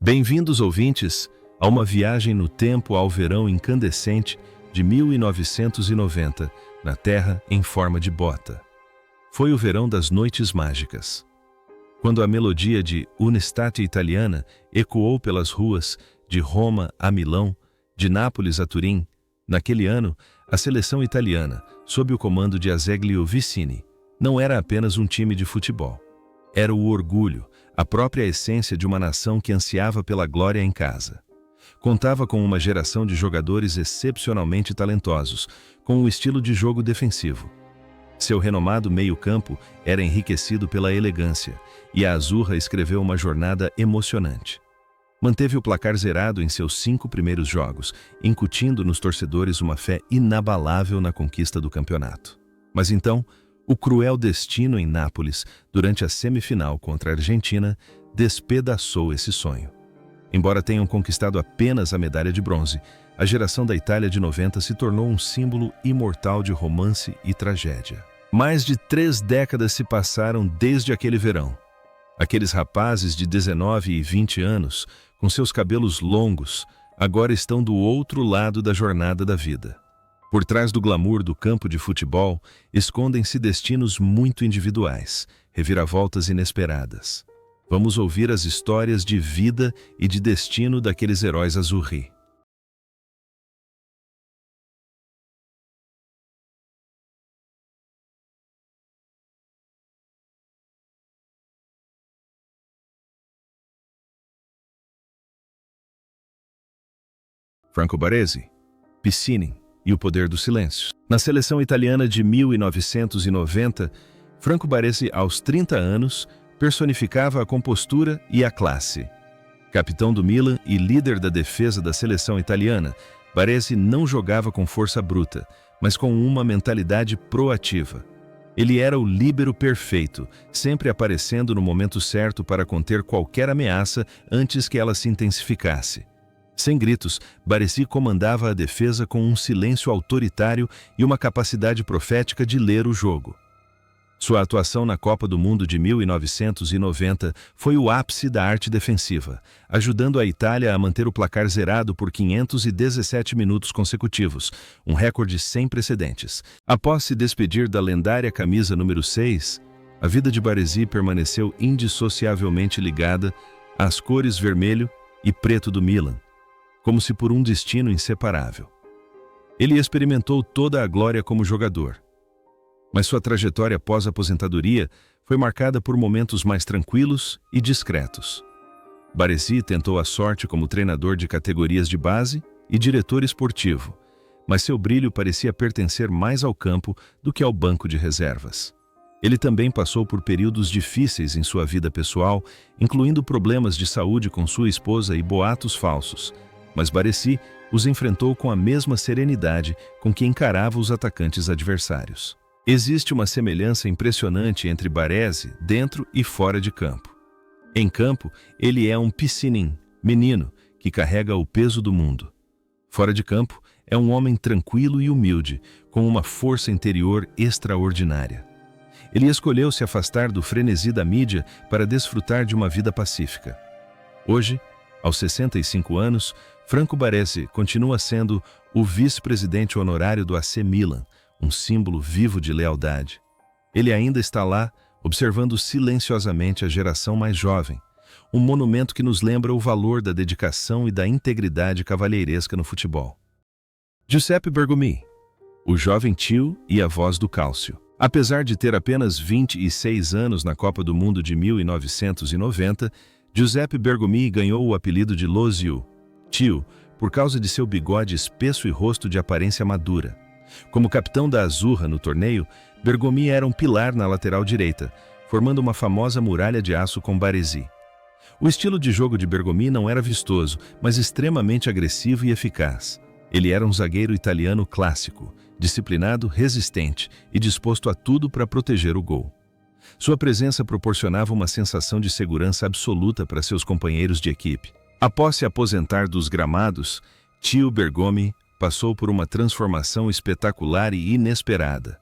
Bem-vindos, ouvintes, a uma viagem no tempo ao verão incandescente de 1990, na Terra em forma de bota. Foi o verão das noites mágicas. Quando a melodia de Un'estate italiana ecoou pelas ruas de Roma a Milão, de Nápoles a Turim, naquele ano, a seleção italiana, sob o comando de Azeglio Vicini, não era apenas um time de futebol. Era o orgulho, a própria essência de uma nação que ansiava pela glória em casa. Contava com uma geração de jogadores excepcionalmente talentosos, com um estilo de jogo defensivo. Seu renomado meio-campo era enriquecido pela elegância, e a Azzurra escreveu uma jornada emocionante. Manteve o placar zerado em seus 5 primeiros jogos, incutindo nos torcedores uma fé inabalável na conquista do campeonato. Mas então, o cruel destino em Nápoles, durante a semifinal contra a Argentina, despedaçou esse sonho. Embora tenham conquistado apenas a medalha de bronze, a geração da Itália de 90 se tornou um símbolo imortal de romance e tragédia. Mais de 3 décadas se passaram desde aquele verão. Aqueles rapazes de 19 e 20 anos, com seus cabelos longos, agora estão do outro lado da jornada da vida. Por trás do glamour do campo de futebol, escondem-se destinos muito individuais, reviravoltas inesperadas. Vamos ouvir as histórias de vida e de destino daqueles heróis azzurri. Franco Baresi, Piscine e o poder do silêncio. Na seleção italiana de 1990, Franco Baresi, aos 30 anos, personificava a compostura e a classe. Capitão do Milan e líder da defesa da seleção italiana, Baresi não jogava com força bruta, mas com uma mentalidade proativa. Ele era o líbero perfeito, sempre aparecendo no momento certo para conter qualquer ameaça antes que ela se intensificasse. Sem gritos, Baresi comandava a defesa com um silêncio autoritário e uma capacidade profética de ler o jogo. Sua atuação na Copa do Mundo de 1990 foi o ápice da arte defensiva, ajudando a Itália a manter o placar zerado por 517 minutos consecutivos, um recorde sem precedentes. Após se despedir da lendária camisa número 6, a vida de Baresi permaneceu indissociavelmente ligada às cores vermelho e preto do Milan, como se por um destino inseparável. Ele experimentou toda a glória como jogador, mas sua trajetória pós-aposentadoria foi marcada por momentos mais tranquilos e discretos. Baresi tentou a sorte como treinador de categorias de base e diretor esportivo, mas seu brilho parecia pertencer mais ao campo do que ao banco de reservas. Ele também passou por períodos difíceis em sua vida pessoal, incluindo problemas de saúde com sua esposa e boatos falsos, mas Baresi os enfrentou com a mesma serenidade com que encarava os atacantes adversários. Existe uma semelhança impressionante entre Baresi dentro e fora de campo. Em campo, ele é um piscinin, menino, que carrega o peso do mundo. Fora de campo, é um homem tranquilo e humilde, com uma força interior extraordinária. Ele escolheu se afastar do frenesi da mídia para desfrutar de uma vida pacífica. Hoje, aos 65 anos, Franco Baresi continua sendo o vice-presidente honorário do AC Milan, um símbolo vivo de lealdade. Ele ainda está lá, observando silenciosamente a geração mais jovem, um monumento que nos lembra o valor da dedicação e da integridade cavalheiresca no futebol. Giuseppe Bergomi, o jovem tio e a voz do cálcio. Apesar de ter apenas 26 anos na Copa do Mundo de 1990, Giuseppe Bergomi ganhou o apelido de Lo Zio, tio, por causa de seu bigode espesso e rosto de aparência madura. Como capitão da Azzurra no torneio, Bergomi era um pilar na lateral direita, formando uma famosa muralha de aço com Baresi. O estilo de jogo de Bergomi não era vistoso, mas extremamente agressivo e eficaz. Ele era um zagueiro italiano clássico, disciplinado, resistente e disposto a tudo para proteger o gol. Sua presença proporcionava uma sensação de segurança absoluta para seus companheiros de equipe. Após se aposentar dos gramados, tio Bergomi passou por uma transformação espetacular e inesperada.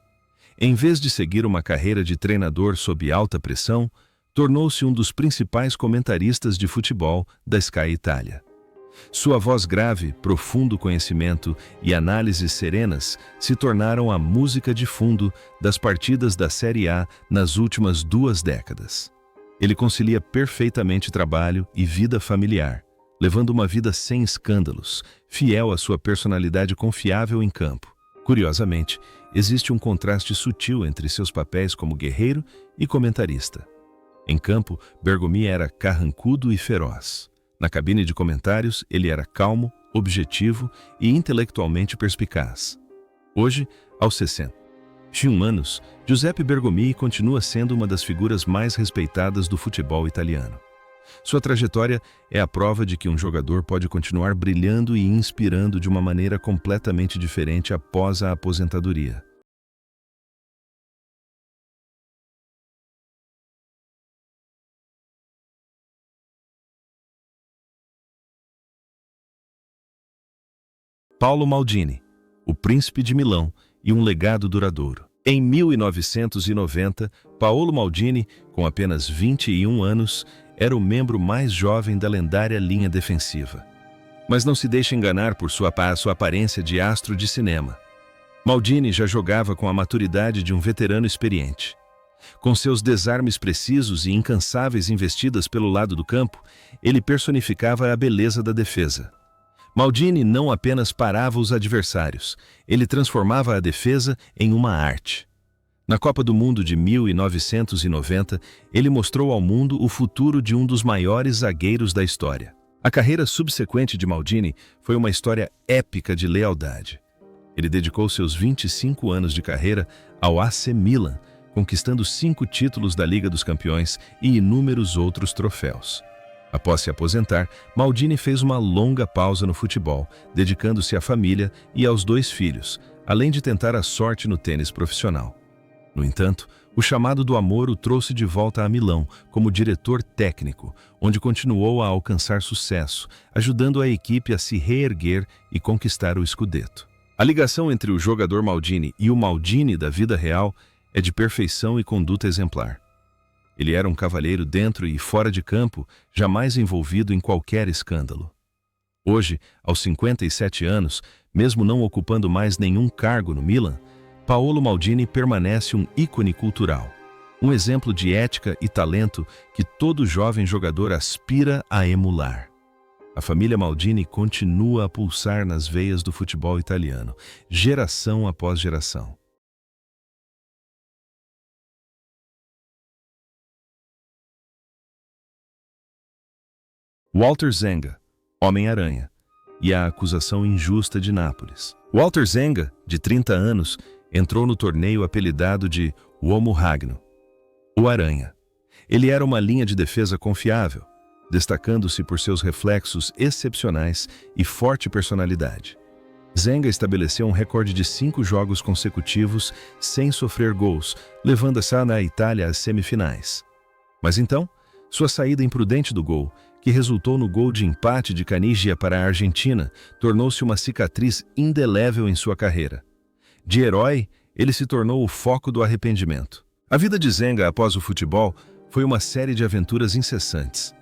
Em vez de seguir uma carreira de treinador sob alta pressão, tornou-se um dos principais comentaristas de futebol da Sky Itália. Sua voz grave, profundo conhecimento e análises serenas se tornaram a música de fundo das partidas da Série A nas últimas 2 décadas. Ele concilia perfeitamente trabalho e vida familiar, levando uma vida sem escândalos, fiel à sua personalidade confiável em campo. Curiosamente, existe um contraste sutil entre seus papéis como guerreiro e comentarista. Em campo, Bergomi era carrancudo e feroz. Na cabine de comentários, ele era calmo, objetivo e intelectualmente perspicaz. Hoje, aos 61 anos, Giuseppe Bergomi continua sendo uma das figuras mais respeitadas do futebol italiano. Sua trajetória é a prova de que um jogador pode continuar brilhando e inspirando de uma maneira completamente diferente após a aposentadoria. Paolo Maldini, o príncipe de Milão e um legado duradouro. Em 1990, Paolo Maldini, com apenas 21 anos, era o membro mais jovem da lendária linha defensiva. Mas não se deixe enganar por sua aparência de astro de cinema. Maldini já jogava com a maturidade de um veterano experiente. Com seus desarmes precisos e incansáveis investidas pelo lado do campo, ele personificava a beleza da defesa. Maldini não apenas parava os adversários, ele transformava a defesa em uma arte. Na Copa do Mundo de 1990, ele mostrou ao mundo o futuro de um dos maiores zagueiros da história. A carreira subsequente de Maldini foi uma história épica de lealdade. Ele dedicou seus 25 anos de carreira ao AC Milan, conquistando 5 títulos da Liga dos Campeões e inúmeros outros troféus. Após se aposentar, Maldini fez uma longa pausa no futebol, dedicando-se à família e aos 2 filhos, além de tentar a sorte no tênis profissional. No entanto, o chamado do amor o trouxe de volta a Milão como diretor técnico, onde continuou a alcançar sucesso, ajudando a equipe a se reerguer e conquistar o Scudetto. A ligação entre o jogador Maldini e o Maldini da vida real é de perfeição e conduta exemplar. Ele era um cavalheiro dentro e fora de campo, jamais envolvido em qualquer escândalo. Hoje, aos 57 anos, mesmo não ocupando mais nenhum cargo no Milan, Paolo Maldini permanece um ícone cultural, um exemplo de ética e talento que todo jovem jogador aspira a emular. A família Maldini continua a pulsar nas veias do futebol italiano, geração após geração. Walter Zenga, Homem-Aranha, e a acusação injusta de Nápoles. Walter Zenga, de 30 anos, entrou no torneio apelidado de Uomo Ragno, o Aranha. Ele era uma linha de defesa confiável, destacando-se por seus reflexos excepcionais e forte personalidade. Zenga estabeleceu um recorde de 5 jogos consecutivos sem sofrer gols, levando a Itália às semifinais. Mas então, sua saída imprudente do gol, que resultou no gol de empate de Caniggia para a Argentina, tornou-se uma cicatriz indelével em sua carreira. De herói, ele se tornou o foco do arrependimento. A vida de Zenga após o futebol foi uma série de aventuras incessantes.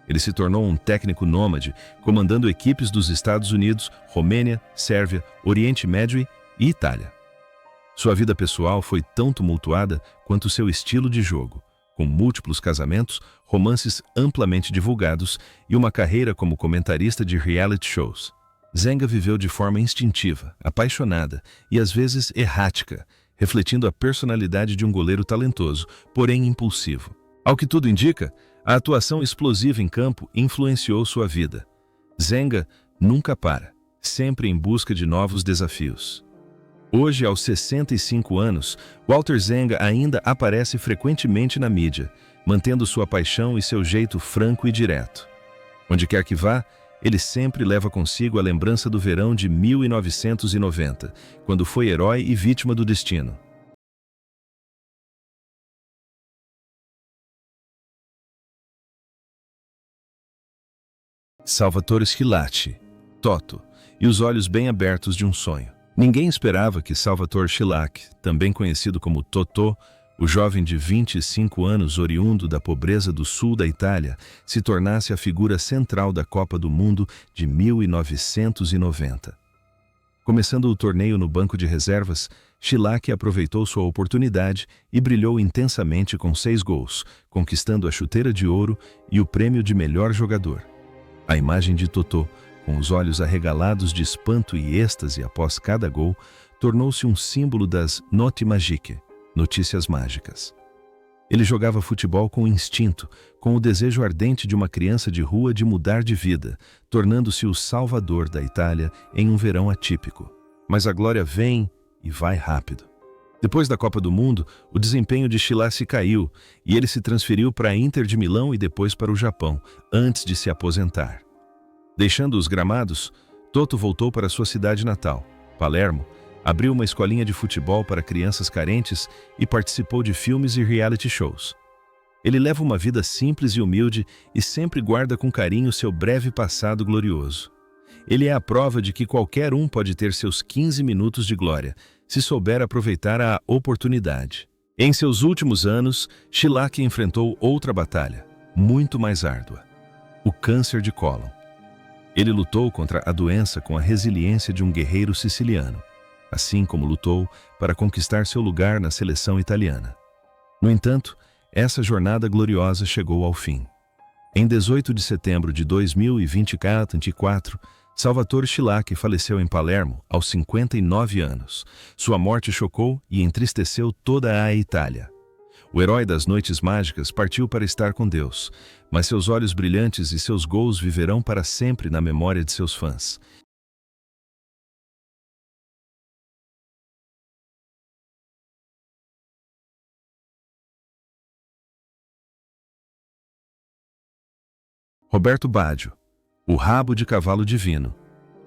Ele se tornou um técnico nômade, comandando equipes dos Estados Unidos, Romênia, Sérvia, Oriente Médio e Itália. Sua vida pessoal foi tão tumultuada quanto seu estilo de jogo, com múltiplos casamentos, romances amplamente divulgados e uma carreira como comentarista de reality shows. Zenga viveu de forma instintiva, apaixonada e às vezes errática, refletindo a personalidade de um goleiro talentoso, porém impulsivo. Ao que tudo indica, a atuação explosiva em campo influenciou sua vida. Zenga nunca para, sempre em busca de novos desafios. Hoje, aos 65 anos, Walter Zenga ainda aparece frequentemente na mídia, mantendo sua paixão e seu jeito franco e direto. Onde quer que vá, ele sempre leva consigo a lembrança do verão de 1990, quando foi herói e vítima do destino. Salvatore Schillaci, Toto, e os olhos bem abertos de um sonho. Ninguém esperava que Salvatore Schillaci, também conhecido como Totò, O jovem de 25 anos, oriundo da pobreza do sul da Itália, se tornasse a figura central da Copa do Mundo de 1990. Começando o torneio no banco de reservas, Schillaci aproveitou sua oportunidade e brilhou intensamente com 6 gols, conquistando a chuteira de ouro e o prêmio de melhor jogador. A imagem de Totò, com os olhos arregalados de espanto e êxtase após cada gol, tornou-se um símbolo das Notti Magiche, notícias mágicas. Ele jogava futebol com instinto, com o desejo ardente de uma criança de rua de mudar de vida, tornando-se o salvador da Itália em um verão atípico. Mas a glória vem e vai rápido. Depois da Copa do Mundo, o desempenho de Schillaci caiu e ele se transferiu para a Inter de Milão e depois para o Japão, antes de se aposentar. Deixando os gramados, Totò voltou para sua cidade natal, Palermo, abriu uma escolinha de futebol para crianças carentes e participou de filmes e reality shows. Ele leva uma vida simples e humilde e sempre guarda com carinho seu breve passado glorioso. Ele é a prova de que qualquer um pode ter seus 15 minutos de glória, se souber aproveitar a oportunidade. Em seus últimos anos, Schillaci enfrentou outra batalha, muito mais árdua: o câncer de cólon. Ele lutou contra a doença com a resiliência de um guerreiro siciliano, assim como lutou para conquistar seu lugar na seleção italiana. No entanto, essa jornada gloriosa chegou ao fim. Em 18 de setembro de 2024, Salvatore Schillaci faleceu em Palermo, aos 59 anos. Sua morte chocou e entristeceu toda a Itália. O herói das noites mágicas partiu para estar com Deus, mas seus olhos brilhantes e seus gols viverão para sempre na memória de seus fãs. Roberto Baggio, o rabo de cavalo divino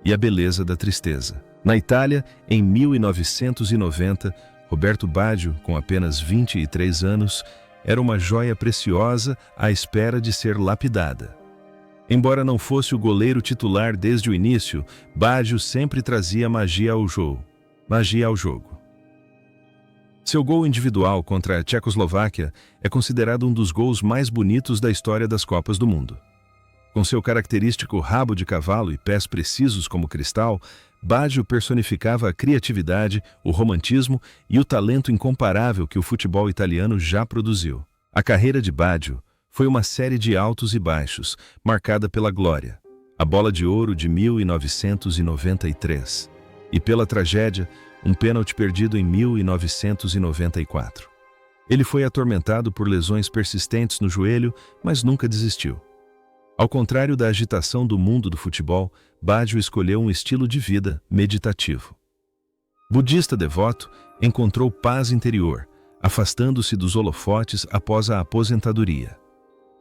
e a beleza da tristeza. Na Itália, em 1990, Roberto Baggio, com apenas 23 anos, era uma joia preciosa à espera de ser lapidada. Embora não fosse o goleiro titular desde o início, Baggio sempre trazia magia ao jogo. Seu gol individual contra a Tchecoslováquia é considerado um dos gols mais bonitos da história das Copas do Mundo. Com seu característico rabo de cavalo e pés precisos como cristal, Baggio personificava a criatividade, o romantismo e o talento incomparável que o futebol italiano já produziu. A carreira de Baggio foi uma série de altos e baixos, marcada pela glória, a Bola de Ouro de 1993, e pela tragédia, um pênalti perdido em 1994. Ele foi atormentado por lesões persistentes no joelho, mas nunca desistiu. Ao contrário da agitação do mundo do futebol, Baggio escolheu um estilo de vida meditativo. Budista devoto, encontrou paz interior, afastando-se dos holofotes após a aposentadoria.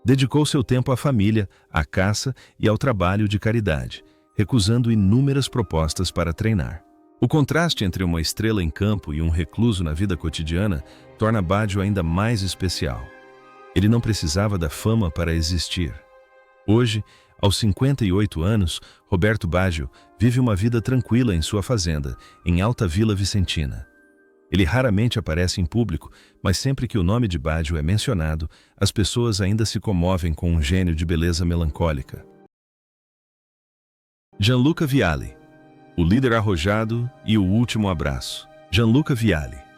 Dedicou seu tempo à família, à caça e ao trabalho de caridade, recusando inúmeras propostas para treinar. O contraste entre uma estrela em campo e um recluso na vida cotidiana torna Baggio ainda mais especial. Ele não precisava da fama para existir. Hoje, aos 58 anos, Roberto Baggio vive uma vida tranquila em sua fazenda, em Alta Vila Vicentina. Ele raramente aparece em público, mas sempre que o nome de Baggio é mencionado, as pessoas ainda se comovem com um gênio de beleza melancólica. Gianluca Vialli, o líder arrojado e o último abraço. Gianluca Vialli.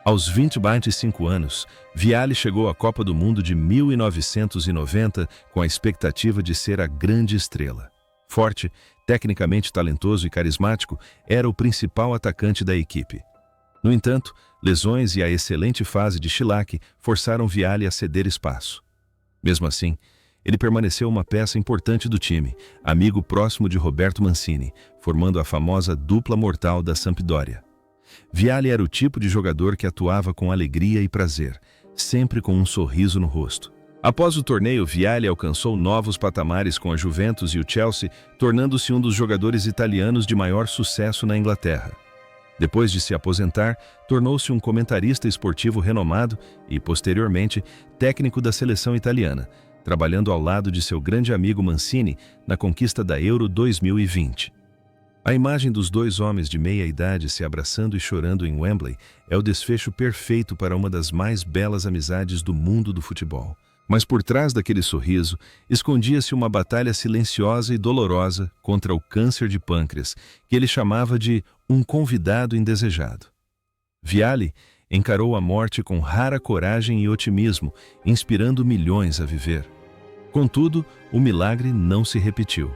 Aos 25 anos, Vialli chegou à Copa do Mundo de 1990 com a expectativa de ser a grande estrela. Forte, tecnicamente talentoso e carismático, era o principal atacante da equipe. No entanto, lesões e a excelente fase de Schillaci forçaram Vialli a ceder espaço. Mesmo assim, ele permaneceu uma peça importante do time, amigo próximo de Roberto Mancini, formando a famosa dupla mortal da Sampdoria. Vialli era o tipo de jogador que atuava com alegria e prazer, sempre com um sorriso no rosto. Após o torneio, Vialli alcançou novos patamares com a Juventus e o Chelsea, tornando-se um dos jogadores italianos de maior sucesso na Inglaterra. Depois de se aposentar, tornou-se um comentarista esportivo renomado e, posteriormente, técnico da seleção italiana, trabalhando ao lado de seu grande amigo Mancini na conquista da Euro 2020. A imagem dos dois homens de meia-idade se abraçando e chorando em Wembley é o desfecho perfeito para uma das mais belas amizades do mundo do futebol. Mas por trás daquele sorriso, escondia-se uma batalha silenciosa e dolorosa contra o câncer de pâncreas, que ele chamava de um convidado indesejado. Vialli encarou a morte com rara coragem e otimismo, inspirando milhões a viver. Contudo, o milagre não se repetiu.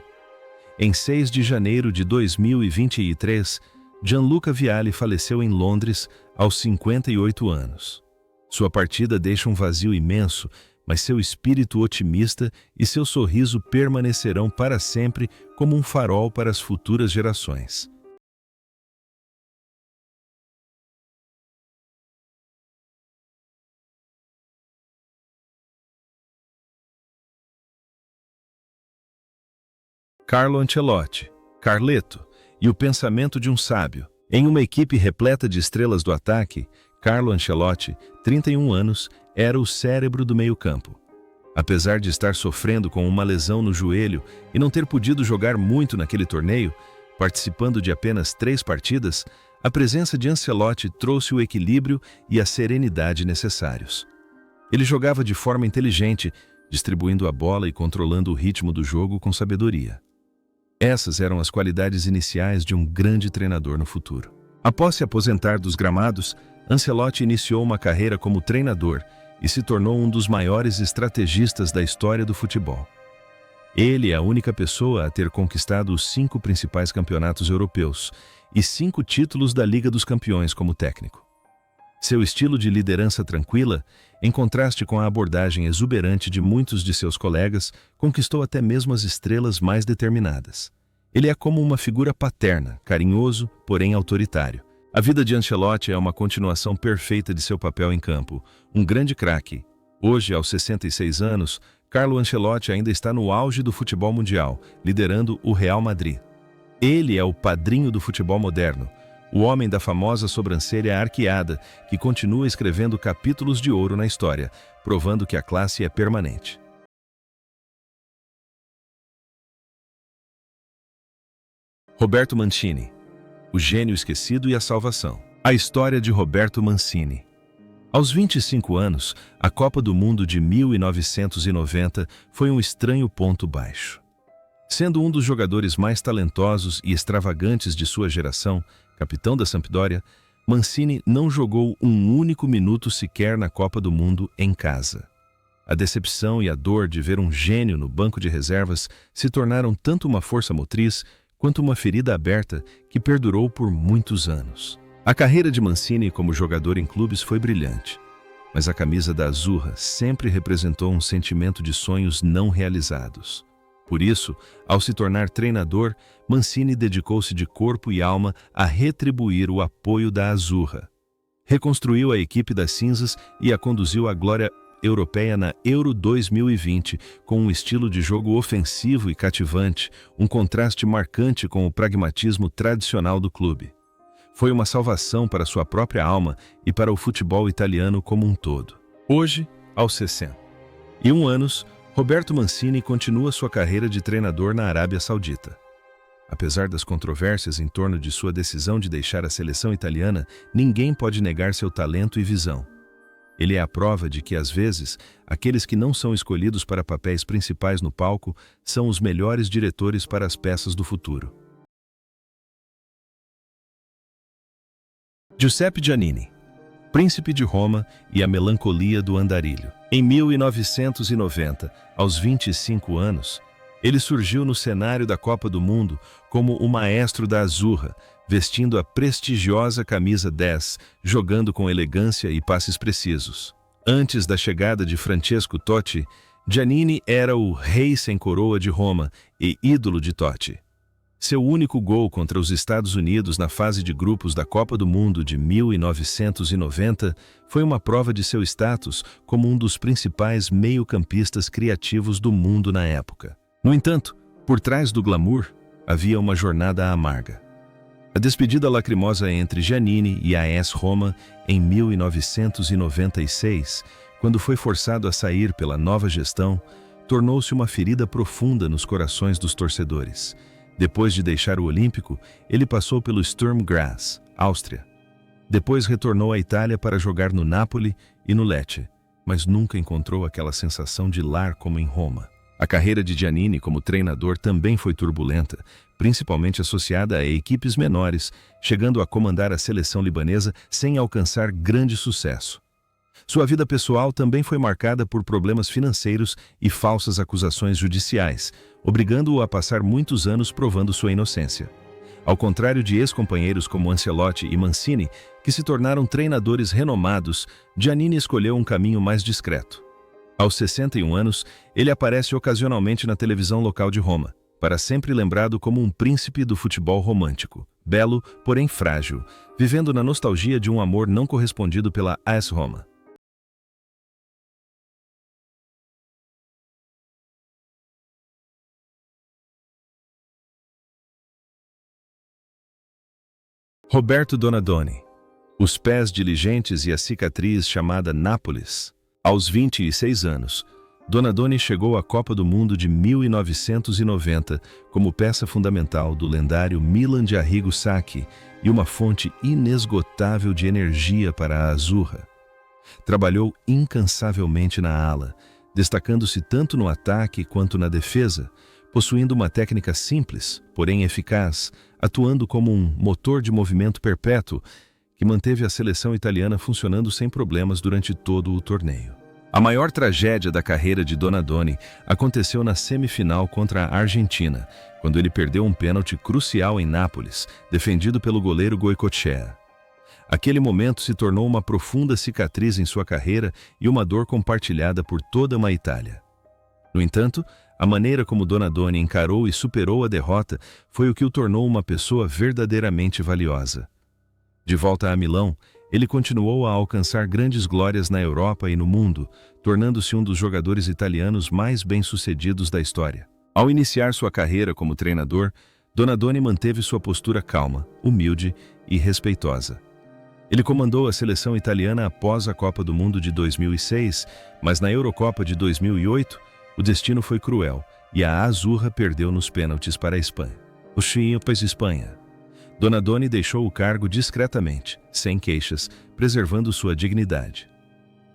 Em 6 de janeiro de 2023, Gianluca Vialli faleceu em Londres aos 58 anos. Sua partida deixa um vazio imenso, mas seu espírito otimista e seu sorriso permanecerão para sempre como um farol para as futuras gerações. Carlo Ancelotti, Carleto, e o pensamento de um sábio. Em uma equipe repleta de estrelas do ataque, Carlo Ancelotti, 31 anos, era o cérebro do meio-campo. Apesar de estar sofrendo com uma lesão no joelho e não ter podido jogar muito naquele torneio, participando de apenas 3 partidas, a presença de Ancelotti trouxe o equilíbrio e a serenidade necessários. Ele jogava de forma inteligente, distribuindo a bola e controlando o ritmo do jogo com sabedoria. Essas eram as qualidades iniciais de um grande treinador no futuro. Após se aposentar dos gramados, Ancelotti iniciou uma carreira como treinador e se tornou um dos maiores estrategistas da história do futebol. Ele é a única pessoa a ter conquistado os 5 principais campeonatos europeus e 5 títulos da Liga dos Campeões como técnico. Seu estilo de liderança tranquila, em contraste com a abordagem exuberante de muitos de seus colegas, conquistou até mesmo as estrelas mais determinadas. Ele é como uma figura paterna, carinhoso, porém autoritário. A vida de Ancelotti é uma continuação perfeita de seu papel em campo, um grande craque. Hoje, aos 66 anos, Carlo Ancelotti ainda está no auge do futebol mundial, liderando o Real Madrid. Ele é o padrinho do futebol moderno, o homem da famosa sobrancelha arqueada, que continua escrevendo capítulos de ouro na história, provando que a classe é permanente. Roberto Mancini, o gênio esquecido e a salvação. A história de Roberto Mancini. Aos 25 anos, a Copa do Mundo de 1990 foi um estranho ponto baixo. Sendo um dos jogadores mais talentosos e extravagantes de sua geração, capitão da Sampdoria, Mancini não jogou um único minuto sequer na Copa do Mundo em casa. A decepção e a dor de ver um gênio no banco de reservas se tornaram tanto uma força motriz quanto uma ferida aberta que perdurou por muitos anos. A carreira de Mancini como jogador em clubes foi brilhante, mas a camisa da Azzurra sempre representou um sentimento de sonhos não realizados. Por isso, ao se tornar treinador, Mancini dedicou-se de corpo e alma a retribuir o apoio da Azzurra. Reconstruiu a equipe das cinzas e a conduziu à glória europeia na Euro 2020, com um estilo de jogo ofensivo e cativante, um contraste marcante com o pragmatismo tradicional do clube. Foi uma salvação para sua própria alma e para o futebol italiano como um todo. Hoje, aos 61 anos, Roberto Mancini continua sua carreira de treinador na Arábia Saudita. Apesar das controvérsias em torno de sua decisão de deixar a seleção italiana, ninguém pode negar seu talento e visão. Ele é a prova de que, às vezes, aqueles que não são escolhidos para papéis principais no palco são os melhores diretores para as peças do futuro. Giuseppe Giannini, Príncipe de Roma e a melancolia do andarilho. Em 1990, aos 25 anos, ele surgiu no cenário da Copa do Mundo como o maestro da Azzurra, vestindo a prestigiosa camisa 10, jogando com elegância e passes precisos. Antes da chegada de Francesco Totti, Giannini era o rei sem coroa de Roma e ídolo de Totti. Seu único gol contra os Estados Unidos na fase de grupos da Copa do Mundo de 1990 foi uma prova de seu status como um dos principais meio-campistas criativos do mundo na época. No entanto, por trás do glamour, havia uma jornada amarga. A despedida lacrimosa entre Giannini e a AS Roma em 1996, quando foi forçado a sair pela nova gestão, tornou-se uma ferida profunda nos corações dos torcedores, Depois de deixar o Olímpico, ele passou pelo Sturm Graz, Áustria. Depois retornou à Itália para jogar no Napoli e no Lecce, mas nunca encontrou aquela sensação de lar como em Roma. A carreira de Giannini como treinador também foi turbulenta, principalmente associada a equipes menores, chegando a comandar a seleção libanesa sem alcançar grande sucesso. Sua vida pessoal também foi marcada por problemas financeiros e falsas acusações judiciais, obrigando-o a passar muitos anos provando sua inocência. Ao contrário de ex-companheiros como Ancelotti e Mancini, que se tornaram treinadores renomados, Giannini escolheu um caminho mais discreto. Aos 61 anos, ele aparece ocasionalmente na televisão local de Roma, para sempre lembrado como um príncipe do futebol romântico, belo, porém frágil, vivendo na nostalgia de um amor não correspondido pela AS Roma. Roberto Donadoni. Os pés diligentes e a cicatriz chamada Nápoles. Aos 26 anos, Donadoni chegou à Copa do Mundo de 1990 como peça fundamental do lendário Milan de Arrigo Sacchi e uma fonte inesgotável de energia para a Azzurra. Trabalhou incansavelmente na ala, destacando-se tanto no ataque quanto na defesa, possuindo uma técnica simples, porém eficaz, atuando como um motor de movimento perpétuo que manteve a seleção italiana funcionando sem problemas durante todo o torneio. A maior tragédia da carreira de Donadoni aconteceu na semifinal contra a Argentina, quando ele perdeu um pênalti crucial em Nápoles, defendido pelo goleiro Goicoechea. Aquele momento se tornou uma profunda cicatriz em sua carreira e uma dor compartilhada por toda uma Itália. No entanto, a maneira como Donadoni encarou e superou a derrota foi o que o tornou uma pessoa verdadeiramente valiosa. De volta a Milão, ele continuou a alcançar grandes glórias na Europa e no mundo, tornando-se um dos jogadores italianos mais bem-sucedidos da história. Ao iniciar sua carreira como treinador, Donadoni manteve sua postura calma, humilde e respeitosa. Ele comandou a seleção italiana após a Copa do Mundo de 2006, mas na Eurocopa de 2008, o destino foi cruel e a Azzurra perdeu nos pênaltis para a Espanha. O Chiapas Espanha. Donadoni deixou o cargo discretamente, sem queixas, preservando sua dignidade.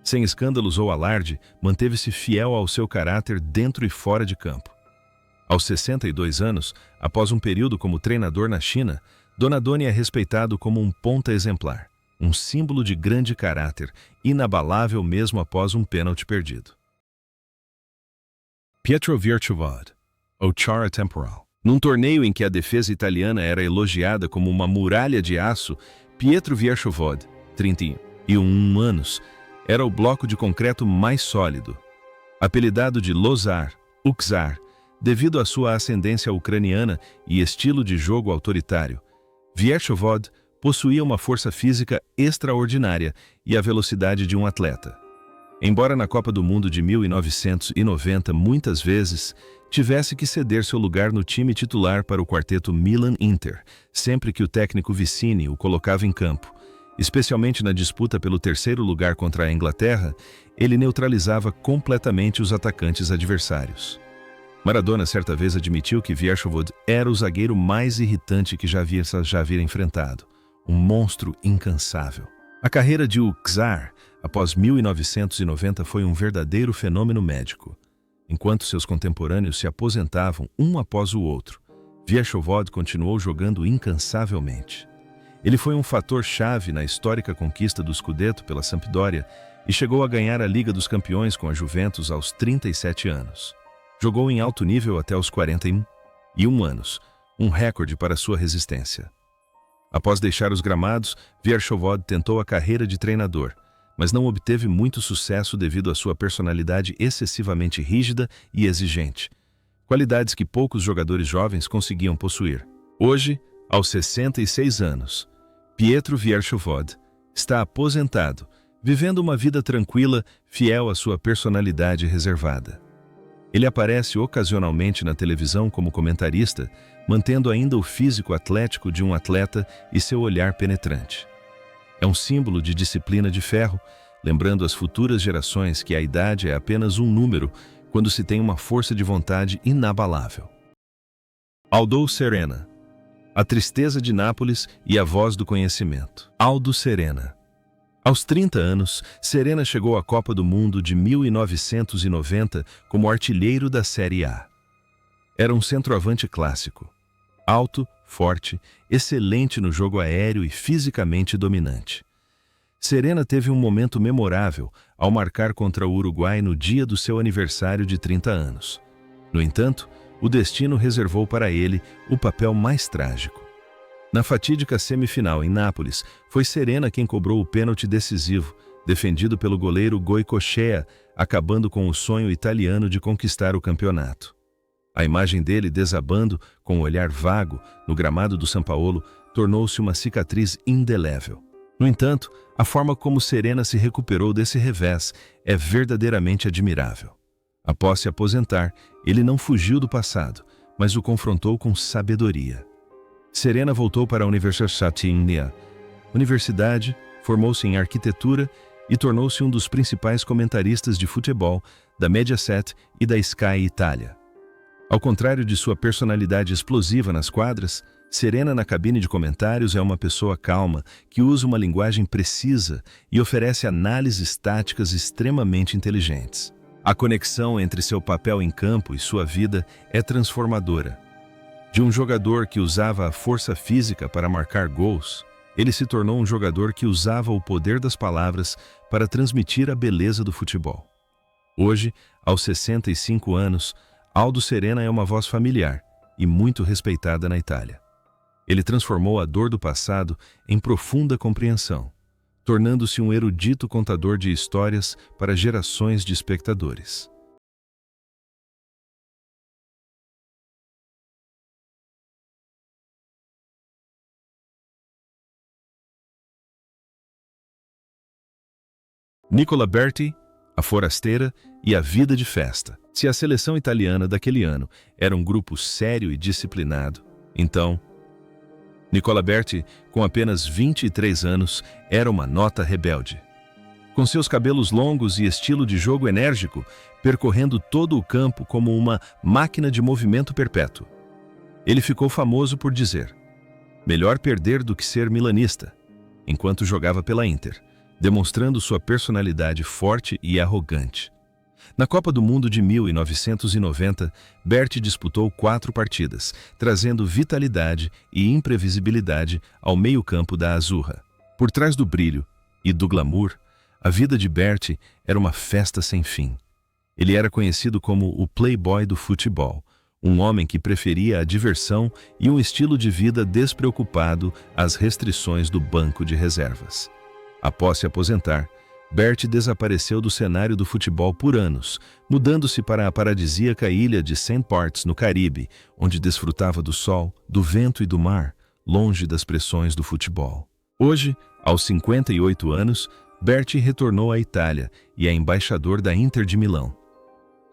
Sem escândalos ou alarde, manteve-se fiel ao seu caráter dentro e fora de campo. Aos 62 anos, após um período como treinador na China, Donadoni é respeitado como um ponta exemplar, um símbolo de grande caráter, inabalável mesmo após um pênalti perdido. Pietro Vierchowod, ou Chara Temporal. Num torneio em que a defesa italiana era elogiada como uma muralha de aço, Pietro Vierchowod, 31 anos, era o bloco de concreto mais sólido. Apelidado de Lozar, o Czar, devido à sua ascendência ucraniana e estilo de jogo autoritário, Vierchowod possuía uma força física extraordinária e a velocidade de um atleta. Embora na Copa do Mundo de 1990 muitas vezes tivesse que ceder seu lugar no time titular para o quarteto Milan-Inter, sempre que o técnico Vicini o colocava em campo, especialmente na disputa pelo terceiro lugar contra a Inglaterra, ele neutralizava completamente os atacantes adversários. Maradona certa vez admitiu que Vierchowod era o zagueiro mais irritante que já havia enfrentado, um monstro incansável. A carreira de o Czar, após 1990, foi um verdadeiro fenômeno médico. Enquanto seus contemporâneos se aposentavam um após o outro, Vierchowod continuou jogando incansavelmente. Ele foi um fator-chave na histórica conquista do Scudetto pela Sampdoria e chegou a ganhar a Liga dos Campeões com a Juventus aos 37 anos. Jogou em alto nível até os 41 anos, um recorde para sua resistência. Após deixar os gramados, Vierchowod tentou a carreira de treinador, mas não obteve muito sucesso devido à sua personalidade excessivamente rígida e exigente, qualidades que poucos jogadores jovens conseguiam possuir. Hoje, aos 66 anos, Pietro Vierchowod está aposentado, vivendo uma vida tranquila, fiel à sua personalidade reservada. Ele aparece ocasionalmente na televisão como comentarista, mantendo ainda o físico atlético de um atleta e seu olhar penetrante. É um símbolo de disciplina de ferro, lembrando às futuras gerações que a idade é apenas um número quando se tem uma força de vontade inabalável. Aldo Serena, a tristeza de Nápoles e a voz do conhecimento. Aldo Serena. Aos 30 anos, Serena chegou à Copa do Mundo de 1990 como artilheiro da Série A. Era um centroavante clássico. Alto, forte, excelente no jogo aéreo e fisicamente dominante. Serena teve um momento memorável ao marcar contra o Uruguai no dia do seu aniversário de 30 anos. No entanto, o destino reservou para ele o papel mais trágico. Na fatídica semifinal em Nápoles, foi Serena quem cobrou o pênalti decisivo, defendido pelo goleiro Goicoechea, acabando com o sonho italiano de conquistar o campeonato. A imagem dele desabando, com o olhar vago, no gramado do Sampaolo, tornou-se uma cicatriz indelével. No entanto, a forma como Serena se recuperou desse revés é verdadeiramente admirável. Após se aposentar, ele não fugiu do passado, mas o confrontou com sabedoria. Serena voltou para a Universidade, formou-se em arquitetura e tornou-se um dos principais comentaristas de futebol da Mediaset e da Sky Itália. Ao contrário de sua personalidade explosiva nas quadras, Serena na cabine de comentários é uma pessoa calma, que usa uma linguagem precisa e oferece análises táticas extremamente inteligentes. A conexão entre seu papel em campo e sua vida é transformadora. De um jogador que usava a força física para marcar gols, ele se tornou um jogador que usava o poder das palavras para transmitir a beleza do futebol. Hoje, aos 65 anos, Aldo Serena é uma voz familiar e muito respeitada na Itália. Ele transformou a dor do passado em profunda compreensão, tornando-se um erudito contador de histórias para gerações de espectadores. Nicola Berti, a forasteira e a vida de festa. Se a seleção italiana daquele ano era um grupo sério e disciplinado, então Nicola Berti, com apenas 23 anos, era uma nota rebelde. Com seus cabelos longos e estilo de jogo enérgico, percorrendo todo o campo como uma máquina de movimento perpétuo. Ele ficou famoso por dizer: "Melhor perder do que ser milanista", enquanto jogava pela Inter, demonstrando sua personalidade forte e arrogante. Na Copa do Mundo de 1990, Berti disputou 4 partidas, trazendo vitalidade e imprevisibilidade ao meio-campo da Azzurra. Por trás do brilho e do glamour, a vida de Berti era uma festa sem fim. Ele era conhecido como o playboy do futebol, um homem que preferia a diversão e um estilo de vida despreocupado às restrições do banco de reservas. Após se aposentar, Berti desapareceu do cenário do futebol por anos, mudando-se para a paradisíaca ilha de St. Barts, no Caribe, onde desfrutava do sol, do vento e do mar, longe das pressões do futebol. Hoje, aos 58 anos, Berti retornou à Itália e é embaixador da Inter de Milão.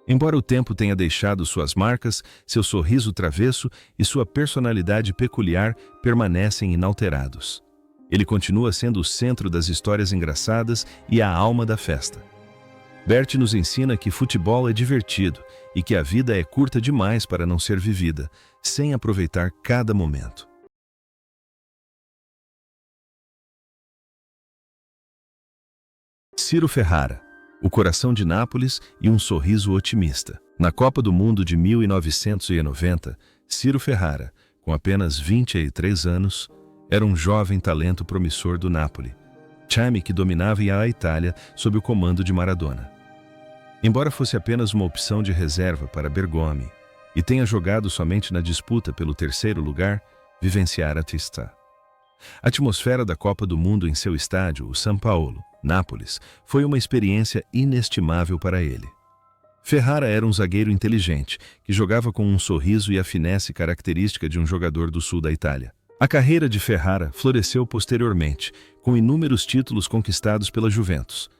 Embora o tempo tenha deixado suas marcas, seu sorriso travesso e sua personalidade peculiar permanecem inalterados. Ele continua sendo o centro das histórias engraçadas e a alma da festa. Berti nos ensina que futebol é divertido e que a vida é curta demais para não ser vivida, sem aproveitar cada momento. Ciro Ferrara, o coração de Nápoles e um sorriso otimista. Na Copa do Mundo de 1990, Ciro Ferrara, com apenas 23 anos, era um jovem talento promissor do Napoli, time que dominava a Itália sob o comando de Maradona. Embora fosse apenas uma opção de reserva para Bergomi e tenha jogado somente na disputa pelo 3º lugar, vivenciara Tista. A atmosfera da Copa do Mundo em seu estádio, o Sampaolo, Nápoles, foi uma experiência inestimável para ele. Ferrara era um zagueiro inteligente, que jogava com um sorriso e a finesse característica de um jogador do sul da Itália. A carreira de Ferrara floresceu posteriormente, com inúmeros títulos conquistados pela Juventus.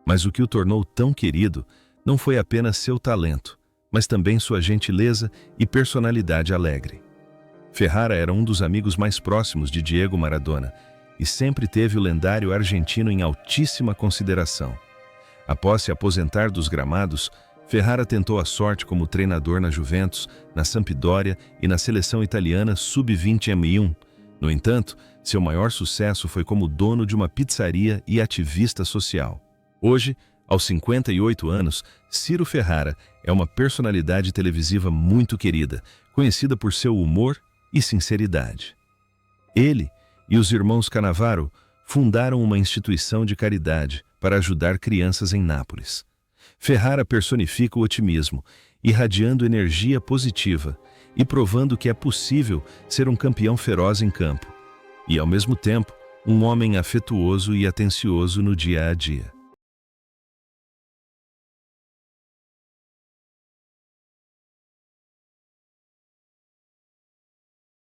Mas o que o tornou tão querido não foi apenas seu talento, mas também sua gentileza e personalidade alegre. Ferrara era um dos amigos mais próximos de Diego Maradona e sempre teve o lendário argentino em altíssima consideração. Após se aposentar dos gramados, Ferrara tentou a sorte como treinador na Juventus, na Sampdoria e na seleção italiana Sub-20 M1. No entanto, seu maior sucesso foi como dono de uma pizzaria e ativista social. Hoje, aos 58 anos, Ciro Ferrara é uma personalidade televisiva muito querida, conhecida por seu humor e sinceridade. Ele e os irmãos Cannavaro fundaram uma instituição de caridade para ajudar crianças em Nápoles. Ferrara personifica o otimismo, irradiando energia positiva e provando que é possível ser um campeão feroz em campo e, ao mesmo tempo, um homem afetuoso e atencioso no dia a dia.